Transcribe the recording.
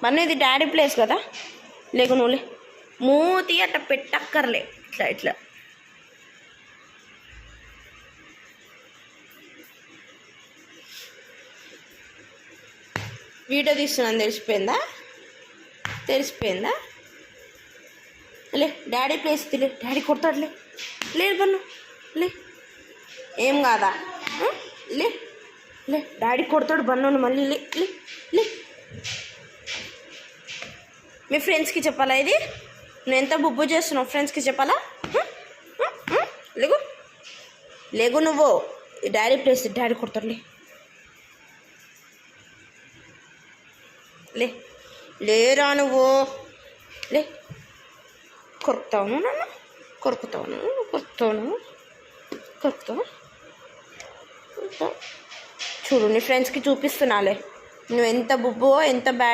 Bun ఇది daddy place కదా, లేకు నువ్వులే. మూతి అట్ట పెట్టక్కర్లే, ఇట్లా ఇట్లా. వీడియో తీస్తున్నాను తెలిసిపోయిందా? లే డాడీ ప్లేస్ లే, డాడీ కొడతాడులే. లేదు బన్ను లే, ఏం కాదా? లే లే, డాడీ కొడతాడు బన్ను మళ్ళీ. లే లే లే. మీ ఫ్రెండ్స్కి చెప్పాలా ఇది? నువ్వు ఎంత బుబ్బు చేస్తున్నావు, ఫ్రెండ్స్కి చెప్పాలా? లేగు నువ్వు. డాడీ ప్లేస్, డాడీ కొడతాడులే. లే లేరా నువ్వు, లే. కొరుకుతావు నన్ను, కొరుకుతావు. చూడు నీ ఫ్రెండ్స్కి చూపిస్తున్నాలే నువ్వు ఎంత బుబ్బో, ఎంత బ్యాడ్